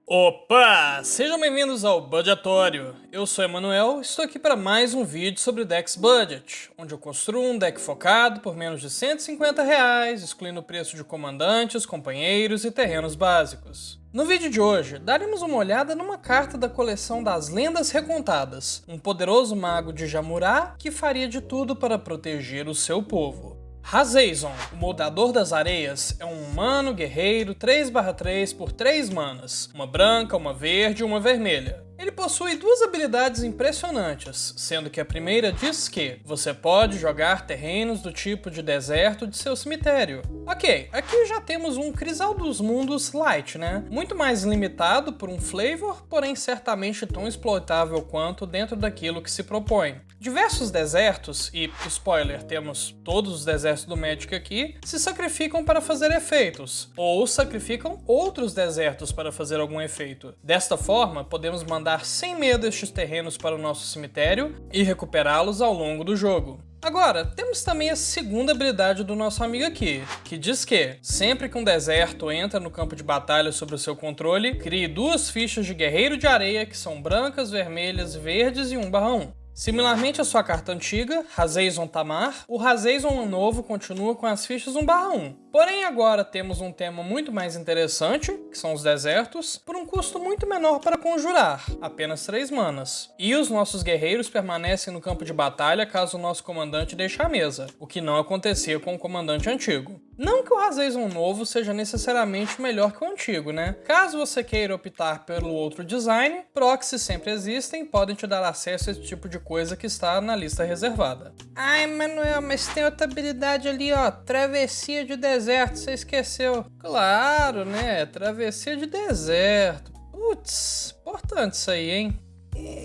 Opa! Sejam bem-vindos ao Budgetório. Eu sou Emanuel, estou aqui para mais um vídeo sobre decks budget, onde eu construo um deck focado por menos de R$ 150, excluindo o preço de comandantes, companheiros e terrenos básicos. No vídeo de hoje, daremos uma olhada numa carta da coleção das Lendas Recontadas, um poderoso mago de Jamurá que faria de tudo para proteger o seu povo. Razeizon, o Moldador das Areias, é um humano guerreiro 3/3 por 3 manas, uma branca, uma verde e uma vermelha. Ele possui duas habilidades impressionantes, sendo que a primeira diz que você pode jogar terrenos do tipo de deserto de seu cemitério. Ok, aqui já temos um Crisal dos Mundos light, né? Muito mais limitado por um flavor, porém certamente tão exploitável quanto dentro daquilo que se propõe. Diversos desertos, e spoiler, temos todos os desertos do Magic aqui, se sacrificam para fazer efeitos, ou sacrificam outros desertos para fazer algum efeito. Desta forma, podemos mandar sem medo estes terrenos para o nosso cemitério e recuperá-los ao longo do jogo. Agora, temos também a segunda habilidade do nosso amigo aqui, que diz que, sempre que um deserto entra no campo de batalha sob o seu controle, crie 2 fichas de Guerreiro de Areia que são brancas, vermelhas, verdes e 1/1. Similarmente à sua carta antiga, Razeizon Tamar, o Razeizon novo continua com as fichas 1/1. Porém agora temos um tema muito mais interessante, que são os desertos, por um custo muito menor para conjurar, apenas 3 manas. E os nossos guerreiros permanecem no campo de batalha caso o nosso comandante deixe a mesa, o que não acontecia com o comandante antigo. Não que o Razeizon novo seja necessariamente melhor que o antigo, né? Caso você queira optar pelo outro design, proxies sempre existem e podem te dar acesso a esse tipo de coisa que está na lista reservada. Ai, Manuel, mas tem outra habilidade ali, ó, travessia de deserto, você esqueceu. Claro, né, travessia de deserto. Putz, importante isso aí, hein?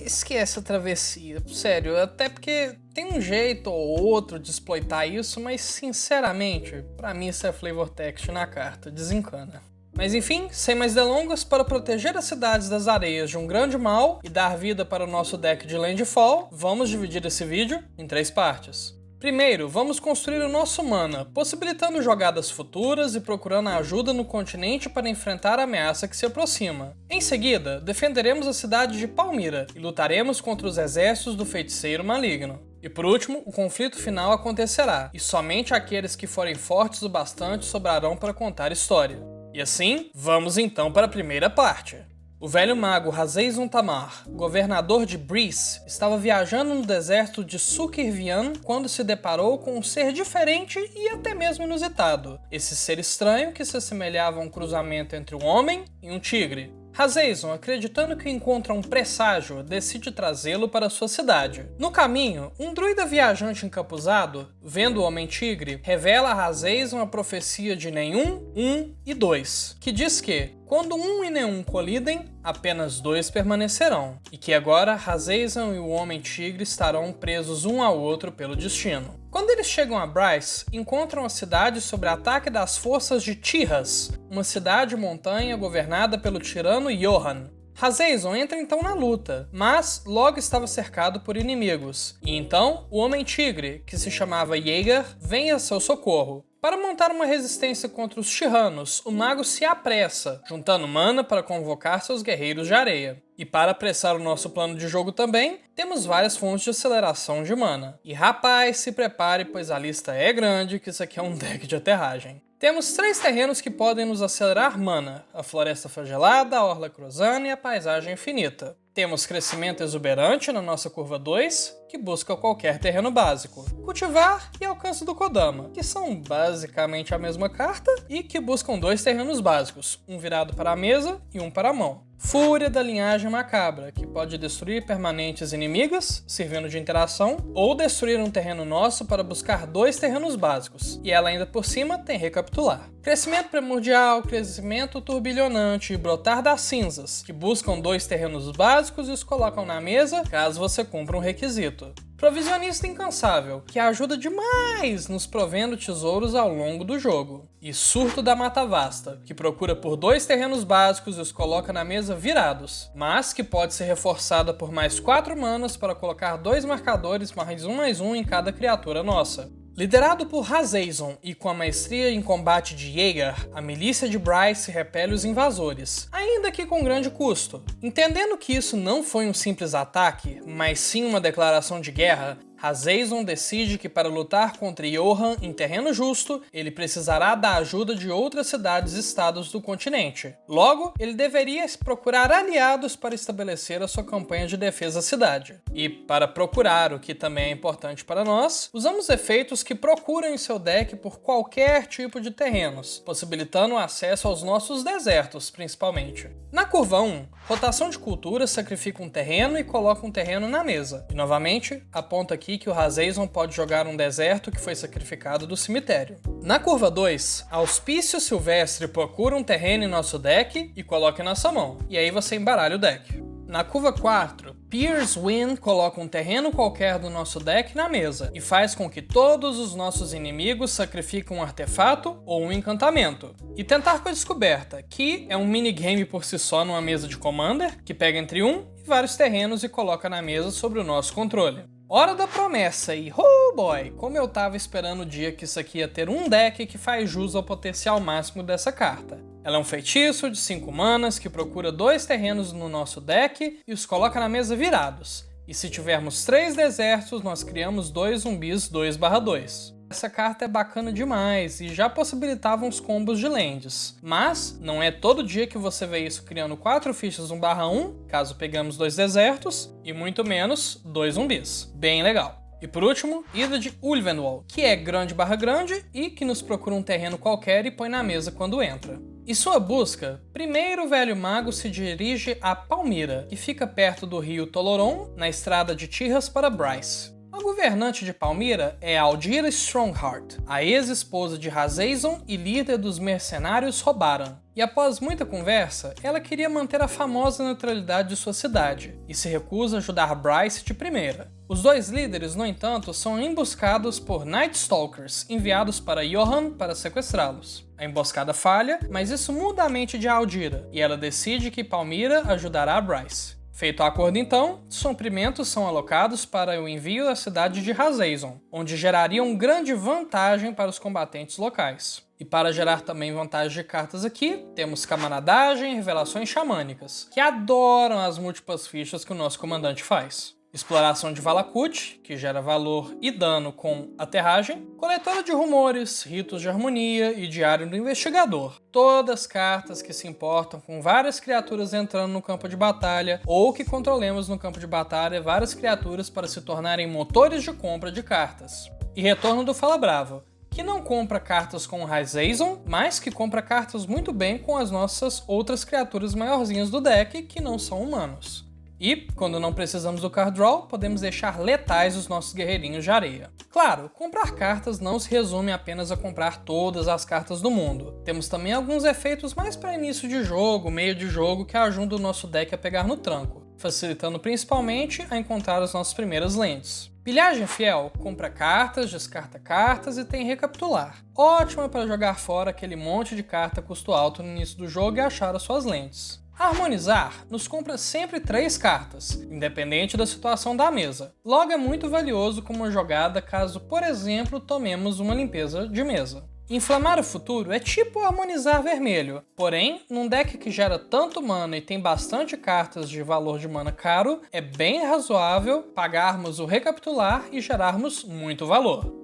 Esquece a travessia, sério, até porque tem um jeito ou outro de exploitar isso, mas sinceramente, pra mim isso é flavor text na carta, desencana. Mas enfim, sem mais delongas, para proteger as cidades das areias de um grande mal e dar vida para o nosso deck de Landfall, vamos dividir esse vídeo em 3 partes. Primeiro, vamos construir o nosso mana, possibilitando jogadas futuras e procurando ajuda no continente para enfrentar a ameaça que se aproxima. Em seguida, defenderemos a cidade de Palmyra e lutaremos contra os exércitos do feiticeiro maligno. E por último, o conflito final acontecerá, e somente aqueles que forem fortes o bastante sobrarão para contar história. E assim, vamos então para a primeira parte. O velho mago Razeizon Tamar, governador de Breeze, estava viajando no deserto de Sukirvian quando se deparou com um ser diferente e até mesmo inusitado. Esse ser estranho que se assemelhava a um cruzamento entre um homem e um tigre. Razeizon, acreditando que encontra um presságio, decide trazê-lo para sua cidade. No caminho, um druida viajante encapuzado, vendo o Homem-Tigre, revela a Razeizon a profecia de Nenhum, 1 e 2, que diz que, quando 1 e Nenhum colidem, apenas 2 permanecerão, e que agora Razeizon e o Homem-Tigre estarão presos um ao outro pelo destino. Quando eles chegam a Bryce, encontram a cidade sob ataque das forças de Tihas, uma cidade-montanha governada pelo tirano Johan. Razeizon entra então na luta, mas logo estava cercado por inimigos, e então o Homem-Tigre, que se chamava Jaeger, vem a seu socorro. Para montar uma resistência contra os Tiranos, o mago se apressa, juntando mana para convocar seus guerreiros de areia. E para apressar o nosso plano de jogo também, temos várias fontes de aceleração de mana. E rapaz, se prepare, pois a lista é grande, que isso aqui é um deck de aterragem. Temos 3 terrenos que podem nos acelerar mana: a Floresta Flagelada, a Orla Crozana e a Paisagem Infinita. Temos Crescimento Exuberante na nossa curva 2, que busca qualquer terreno básico. Cultivar e Alcance do Kodama, que são basicamente a mesma carta e que buscam 2 terrenos básicos, um virado para a mesa e um para a mão. Fúria da Linhagem Macabra, que pode destruir permanentes inimigas, servindo de interação, ou destruir um terreno nosso para buscar 2 terrenos básicos, e ela ainda por cima tem Recapitular. Crescimento Primordial, Crescimento Turbilhonante e Brotar das Cinzas, que buscam 2 terrenos básicos e os colocam na mesa caso você cumpra um requisito. Provisionista Incansável, que ajuda demais nos provendo tesouros ao longo do jogo. E Surto da Mata Vasta, que procura por 2 terrenos básicos e os coloca na mesa virados, mas que pode ser reforçada por mais 4 manas para colocar 2 marcadores mais um em cada criatura nossa. Liderado por Razazon e com a maestria em combate de Jaeger, a milícia de Bryce repele os invasores, ainda que com grande custo. Entendendo que isso não foi um simples ataque, mas sim uma declaração de guerra, Razazon decide que para lutar contra Johan em terreno justo, ele precisará da ajuda de outras cidades e estados do continente. Logo, ele deveria procurar aliados para estabelecer a sua campanha de defesa à cidade. E para procurar, o que também é importante para nós, usamos efeitos que procuram em seu deck por qualquer tipo de terrenos, possibilitando o acesso aos nossos desertos, principalmente. Na curva 1, rotação de cultura sacrifica um terreno e coloca um terreno na mesa. E novamente, aponta aqui que o Razazon pode jogar um deserto que foi sacrificado do cemitério. Na curva 2, Auspício Silvestre procura um terreno em nosso deck e coloca em nossa mão. E aí você embaralha o deck. Na curva 4, Pierce Wind coloca um terreno qualquer do nosso deck na mesa e faz com que todos os nossos inimigos sacrifiquem um artefato ou um encantamento. E Tentar com a Descoberta, que é um minigame por si só numa mesa de Commander, que pega entre um e vários terrenos e coloca na mesa sobre o nosso controle. Hora da Promessa e oh boy, como eu tava esperando o dia que isso aqui ia ter um deck que faz jus ao potencial máximo dessa carta. Ela é um feitiço de 5 manas que procura 2 terrenos no nosso deck e os coloca na mesa virados. E se tivermos 3 desertos, nós criamos 2 zumbis 2/2. Essa carta é bacana demais e já possibilitava uns combos de lands, mas não é todo dia que você vê isso criando 4 fichas 1/1, caso pegamos 2 desertos, e muito menos 2 zumbis. Bem legal. E por último, Ida de Ulvenwald, que é grande/grande e que nos procura um terreno qualquer e põe na mesa quando entra. Em sua busca, primeiro o velho mago se dirige a Palmyra, que fica perto do rio Toloron, na estrada de Tyrras para Bryce. A governante de Palmyra é Aldira Strongheart, a ex-esposa de Razazon e líder dos mercenários Robaran. E após muita conversa, ela queria manter a famosa neutralidade de sua cidade, e se recusa a ajudar Bryce de primeira. Os 2 líderes, no entanto, são emboscados por Night Stalkers, enviados para Johan para sequestrá-los. A emboscada falha, mas isso muda a mente de Aldira, e ela decide que Palmyra ajudará Bryce. Feito o acordo então, suprimentos são alocados para o envio à cidade de Razazon, onde gerariam grande vantagem para os combatentes locais. E para gerar também vantagem de cartas aqui, temos Camaradagem e Revelações Xamânicas, que adoram as múltiplas fichas que o nosso comandante faz. Exploração de Valakut, que gera valor e dano com Aterragem, Coletora de Rumores, Ritos de Harmonia e Diário do Investigador. Todas cartas que se importam com várias criaturas entrando no campo de batalha ou que controlemos no campo de batalha várias criaturas para se tornarem motores de compra de cartas. E Retorno do Fala Bravo, que não compra cartas com o Razazon, mas que compra cartas muito bem com as nossas outras criaturas maiorzinhas do deck que não são humanos. E, quando não precisamos do card draw, podemos deixar letais os nossos guerreirinhos de areia. Claro, comprar cartas não se resume apenas a comprar todas as cartas do mundo. Temos também alguns efeitos mais para início de jogo, meio de jogo, que ajudam o nosso deck a pegar no tranco, facilitando principalmente a encontrar as nossas primeiras lentes. Pilhagem Fiel compra cartas, descarta cartas e tem Recapitular. Ótima para jogar fora aquele monte de carta custo alto no início do jogo e achar as suas lentes. Harmonizar nos compra sempre 3 cartas, independente da situação da mesa. Logo é muito valioso como jogada caso, por exemplo, tomemos uma limpeza de mesa. Inflamar o Futuro é tipo Harmonizar Vermelho, porém, num deck que gera tanto mana e tem bastante cartas de valor de mana caro, é bem razoável pagarmos o Recapitular e gerarmos muito valor.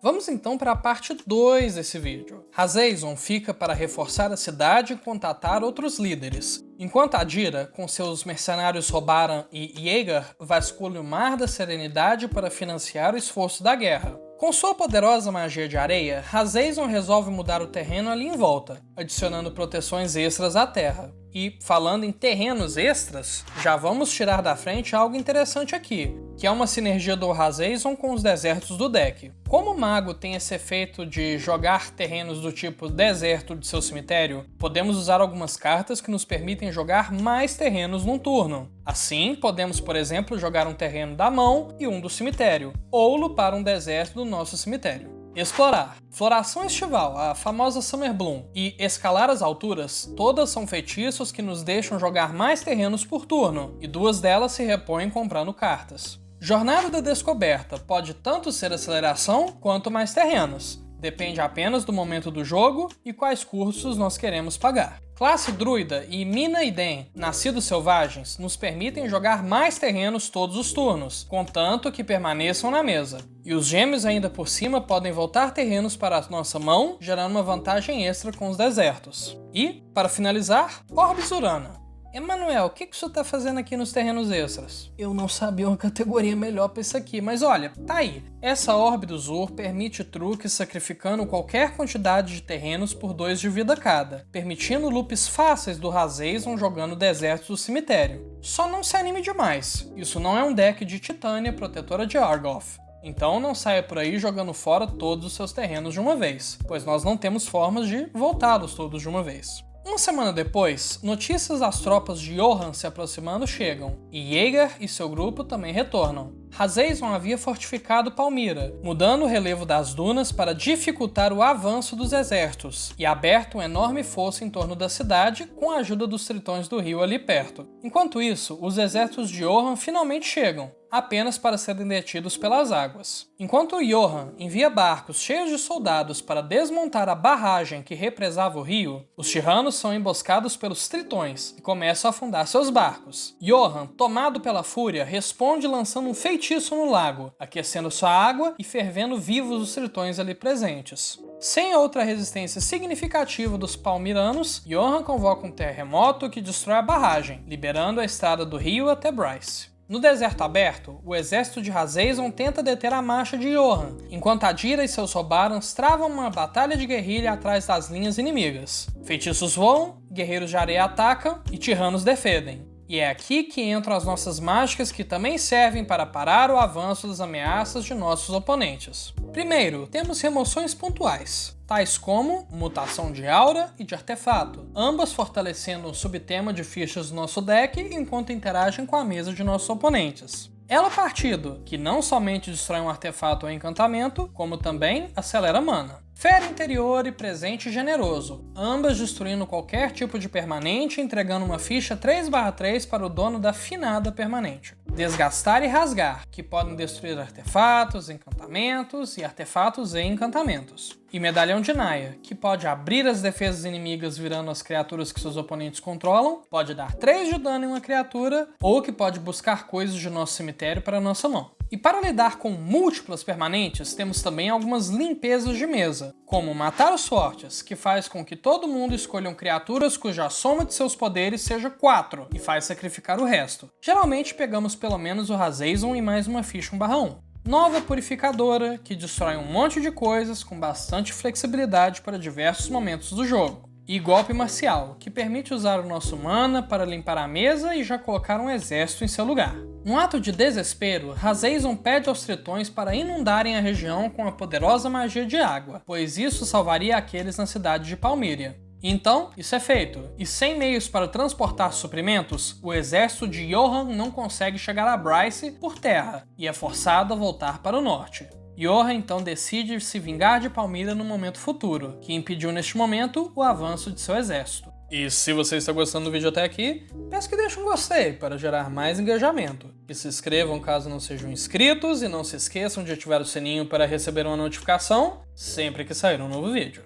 Vamos então para a parte 2 desse vídeo. Razazon fica para reforçar a cidade e contatar outros líderes, enquanto Adira, com seus mercenários Robaran e Jaeger, vasculha o Mar da Serenidade para financiar o esforço da guerra. Com sua poderosa magia de areia, Razazon resolve mudar o terreno ali em volta, adicionando proteções extras à terra. E, falando em terrenos extras, já vamos tirar da frente algo interessante aqui, que é uma sinergia do Razazon com os desertos do deck. Como o mago tem esse efeito de jogar terrenos do tipo deserto de seu cemitério, podemos usar algumas cartas que nos permitem jogar mais terrenos num turno. Assim, podemos, por exemplo, jogar um terreno da mão e um do cemitério, ou lupar um deserto do nosso cemitério. Explorar. Floração Estival, a famosa Summer Bloom, e Escalar as Alturas, todas são feitiços que nos deixam jogar mais terrenos por turno, e 2 delas se repõem comprando cartas. Jornada da Descoberta pode tanto ser aceleração quanto mais terrenos. Depende apenas do momento do jogo e quais cursos nós queremos pagar. Classe Druida e Mina e Den, nascidos selvagens, nos permitem jogar mais terrenos todos os turnos, contanto que permaneçam na mesa. E os gêmeos ainda por cima podem voltar terrenos para a nossa mão, gerando uma vantagem extra com os desertos. E, para finalizar, Orbis Urana. Emanuel, o que você tá fazendo aqui nos terrenos extras? Eu não sabia uma categoria melhor pra isso aqui, mas olha, tá aí. Essa Orbe do Zur permite truques sacrificando qualquer quantidade de terrenos por 2 de vida cada, permitindo loops fáceis do Razeizon jogando desertos do cemitério. Só não se anime demais, isso não é um deck de Titânia protetora de Argoth. Então não saia por aí jogando fora todos os seus terrenos de uma vez, pois nós não temos formas de voltá-los todos de uma vez. Uma semana depois, notícias das tropas de Johan se aproximando chegam, e Jaeger e seu grupo também retornam. Razeizon havia fortificado Palmyra, mudando o relevo das dunas para dificultar o avanço dos exércitos, e aberto uma enorme fossa em torno da cidade com a ajuda dos tritões do rio ali perto. Enquanto isso, os exércitos de Johan finalmente chegam, apenas para serem detidos pelas águas. Enquanto Johan envia barcos cheios de soldados para desmontar a barragem que represava o rio, os Tirannos são emboscados pelos tritões e começam a afundar seus barcos. Johan, tomado pela fúria, responde lançando um feitiço no lago, aquecendo sua água e fervendo vivos os tritões ali presentes. Sem outra resistência significativa dos palmiranos, Johan convoca um terremoto que destrói a barragem, liberando a estrada do rio até Bryce. No deserto aberto, o exército de Razeizon tenta deter a marcha de Johan, enquanto Adira e seus Robarans travam uma batalha de guerrilha atrás das linhas inimigas. Feitiços voam, guerreiros de areia atacam e Tirannos defendem. E é aqui que entram as nossas mágicas que também servem para parar o avanço das ameaças de nossos oponentes. Primeiro, temos remoções pontuais, tais como mutação de aura e de artefato, ambas fortalecendo um subtema de fichas do nosso deck enquanto interagem com a mesa de nossos oponentes. Ela Partido, que não somente destrói um artefato ou encantamento, como também acelera mana. Fera Interior e Presente Generoso, ambas destruindo qualquer tipo de permanente, entregando uma ficha 3/3 para o dono da finada permanente. Desgastar e Rasgar, que podem destruir artefatos, encantamentos e artefatos e encantamentos. E Medalhão de Naya, que pode abrir as defesas inimigas virando as criaturas que seus oponentes controlam, pode dar 3 de dano em uma criatura, ou que pode buscar coisas de nosso cemitério para nossa mão. E para lidar com múltiplas permanentes, temos também algumas limpezas de mesa, como Matar os Fortes, que faz com que todo mundo escolha criaturas cuja soma de seus poderes seja 4, e faz sacrificar o resto. Geralmente pegamos pelo menos o Razeizon e mais uma ficha 1/1. Nova Purificadora, que destrói um monte de coisas com bastante flexibilidade para diversos momentos do jogo. E Golpe Marcial, que permite usar o nosso mana para limpar a mesa e já colocar um exército em seu lugar. Num ato de desespero, Razeizon pede aos tritões para inundarem a região com a poderosa magia de água, pois isso salvaria aqueles na cidade de Palmyra. Então, isso é feito, e sem meios para transportar suprimentos, o exército de Johan não consegue chegar a Bryce por terra, e é forçado a voltar para o norte. Johan então decide se vingar de Palmyra no momento futuro, que impediu neste momento o avanço de seu exército. E se você está gostando do vídeo até aqui, peço que deixe um gostei para gerar mais engajamento. E se inscrevam caso não sejam inscritos e não se esqueçam de ativar o sininho para receber uma notificação sempre que sair um novo vídeo.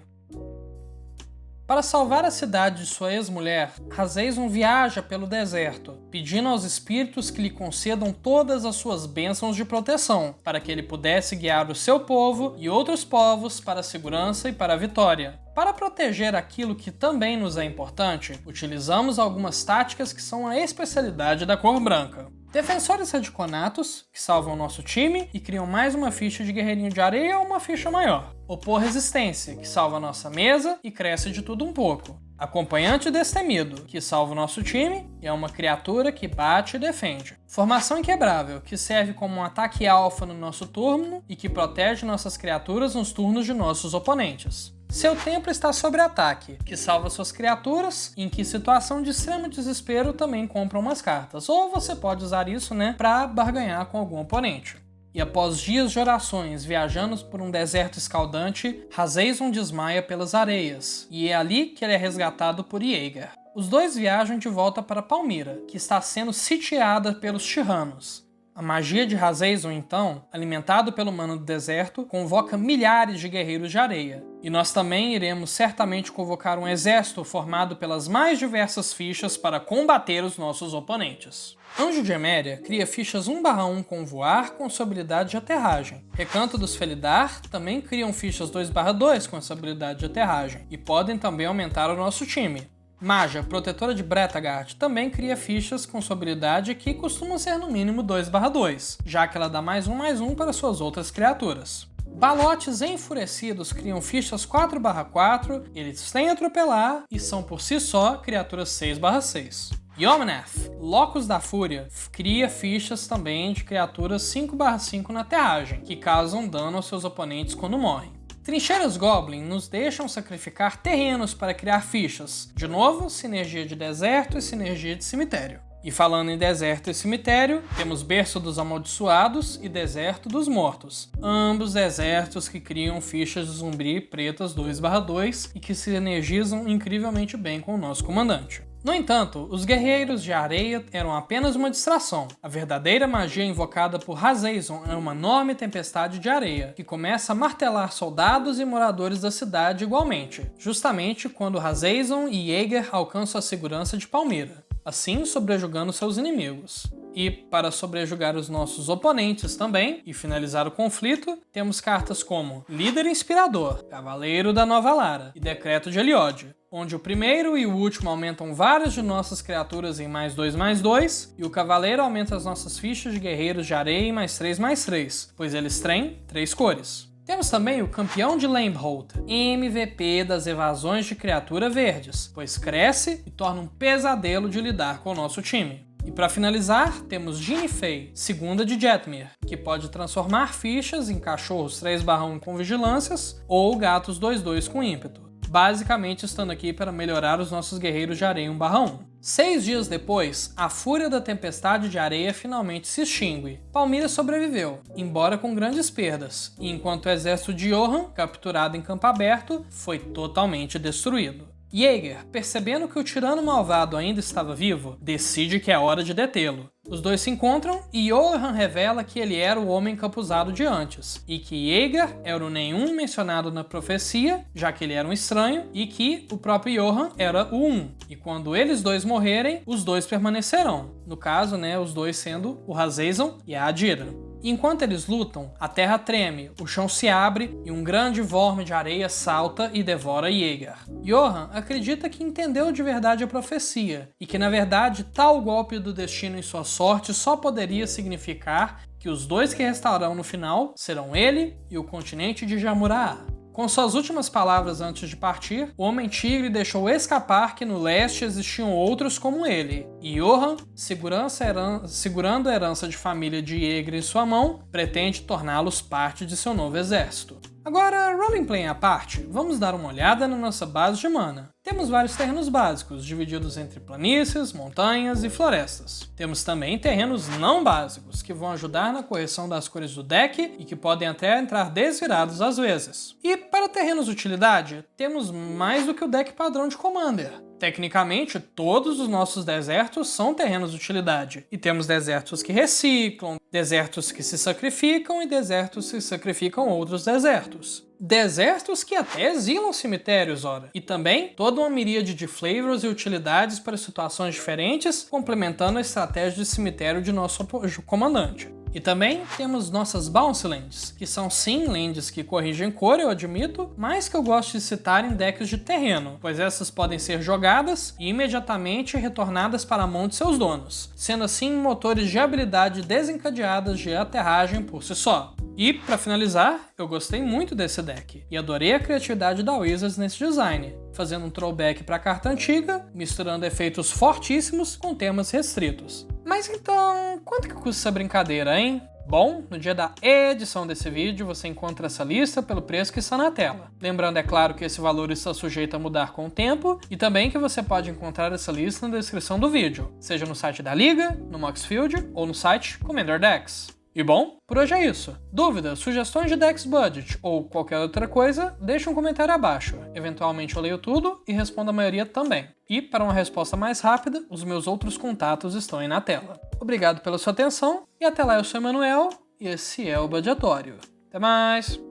Para salvar a cidade de sua ex-mulher, Razeizon viaja pelo deserto, pedindo aos espíritos que lhe concedam todas as suas bênçãos de proteção, para que ele pudesse guiar o seu povo e outros povos para a segurança e para a vitória. Para proteger aquilo que também nos é importante, utilizamos algumas táticas que são a especialidade da cor branca. Defensores Radiconatos, que salvam nosso time e criam mais uma ficha de guerreirinho de areia ou uma ficha maior. Opor Resistência, que salva nossa mesa e cresce de tudo um pouco. Acompanhante Destemido, que salva o nosso time e é uma criatura que bate e defende. Formação Inquebrável, que serve como um ataque alfa no nosso turno e que protege nossas criaturas nos turnos de nossos oponentes. Seu Templo está sob ataque, que salva suas criaturas, em que situação de extremo desespero também compra umas cartas, ou você pode usar isso, pra barganhar com algum oponente. E após dias de orações viajando por um deserto escaldante, Razeizon desmaia pelas areias, e é ali que ele é resgatado por Jaeger. Os dois viajam de volta para Palmyra, que está sendo sitiada pelos Tirannos. A magia de Razezon, então, alimentado pelo Mano do Deserto, convoca milhares de guerreiros de areia. E nós também iremos certamente convocar um exército formado pelas mais diversas fichas para combater os nossos oponentes. Anjo de Eméria cria fichas 1/1 com voar com sua habilidade de aterragem. Recanto dos Felidar também criam fichas 2/2 com essa habilidade de aterragem, e podem também aumentar o nosso time. Maja, protetora de Bretagard, também cria fichas com sua habilidade que costuma ser no mínimo 2/2, já que ela dá +1/+1 para suas outras criaturas. Balotes enfurecidos criam fichas 4/4, eles têm atropelar e são por si só criaturas 6/6. Yomnath, Locus da Fúria, cria fichas também de criaturas 5/5 na aterragem, que causam dano aos seus oponentes quando morrem. Trincheiras Goblin nos deixam sacrificar terrenos para criar fichas. De novo, sinergia de deserto e sinergia de cemitério. E falando em deserto e cemitério, temos Berço dos Amaldiçoados e Deserto dos Mortos. Ambos desertos que criam fichas de zumbi pretas 2/2 e que sinergizam incrivelmente bem com o nosso comandante. No entanto, os guerreiros de areia eram apenas uma distração. A verdadeira magia invocada por Razezon é uma enorme tempestade de areia, que começa a martelar soldados e moradores da cidade igualmente, justamente quando Razezon e Jaeger alcançam a segurança de Palmyra, assim sobrejugando seus inimigos. E, para sobrejugar os nossos oponentes também, e finalizar o conflito, temos cartas como Líder Inspirador, Cavaleiro da Nova Lara e Decreto de Eliod, onde o primeiro e o último aumentam várias de nossas criaturas em +2/+2, e o Cavaleiro aumenta as nossas fichas de guerreiros de areia em +3/3, pois eles têm 3 cores. Temos também o Campeão de Lambholt, MVP das evasões de criatura verdes, pois cresce e torna um pesadelo de lidar com o nosso time. E para finalizar, temos Jinifei, segunda de Jetmir, que pode transformar fichas em cachorros 3/1 com vigilâncias ou gatos 2/2 com ímpeto, basicamente estando aqui para melhorar os nossos guerreiros de areia 1/1. 6 dias depois, a fúria da tempestade de areia finalmente se extingue. Palmyra sobreviveu, embora com grandes perdas, e enquanto o exército de Johan, capturado em campo aberto, foi totalmente destruído. Jaeger, percebendo que o tirano malvado ainda estava vivo, decide que é hora de detê-lo. Os dois se encontram e Johan revela que ele era o homem encapuzado de antes, e que Jaeger era o nenhum mencionado na profecia, já que ele era um estranho, e que o próprio Johan era o Um. E quando eles dois morrerem, os dois permanecerão. No caso, os dois sendo o Razezon e a Adira. Enquanto eles lutam, a terra treme, o chão se abre e um grande vorme de areia salta e devora Jaeger. Johan acredita que entendeu de verdade a profecia e que, na verdade, tal golpe do destino em sua sorte só poderia significar que os dois que restarão no final serão ele e o continente de Jamuraá. Com suas últimas palavras antes de partir, o Homem-Tigre deixou escapar que no leste existiam outros como ele, e Johan, segurando a herança de família de Jaeger em sua mão, pretende torná-los parte de seu novo exército. Agora, roleplay à parte, vamos dar uma olhada na nossa base de mana. Temos vários terrenos básicos, divididos entre planícies, montanhas e florestas. Temos também terrenos não básicos, que vão ajudar na correção das cores do deck e que podem até entrar desvirados às vezes. E para terrenos de utilidade, temos mais do que o deck padrão de Commander. Tecnicamente, todos os nossos desertos são terrenos de utilidade. E temos desertos que reciclam, desertos que se sacrificam e desertos que sacrificam outros desertos. Desertos que até exilam cemitérios, ora. E também toda uma miríade de flavors e utilidades para situações diferentes, complementando a estratégia de cemitério de nosso comandante. E também temos nossas Bounce Lands, que são sim lands que corrigem cor, eu admito, mas que eu gosto de citar em decks de terreno, pois essas podem ser jogadas e imediatamente retornadas para a mão de seus donos, sendo assim motores de habilidade desencadeadas de aterragem por si só. E, para finalizar, eu gostei muito desse deck, e adorei a criatividade da Wizards nesse design, fazendo um throwback para a carta antiga, misturando efeitos fortíssimos com temas restritos. Mas então, quanto que custa essa brincadeira, hein? Bom, no dia da edição desse vídeo você encontra essa lista pelo preço que está na tela. Lembrando, é claro, que esse valor está sujeito a mudar com o tempo e também que você pode encontrar essa lista na descrição do vídeo, seja no site da Liga, no Moxfield ou no site Commander Decks. E bom, por hoje é isso. Dúvidas, sugestões de Decks Budget ou qualquer outra coisa, deixa um comentário abaixo. Eventualmente eu leio tudo e respondo a maioria também. E, para uma resposta mais rápida, os meus outros contatos estão aí na tela. Obrigado pela sua atenção e até lá, eu sou Emanuel e esse é o Budgetório. Até mais!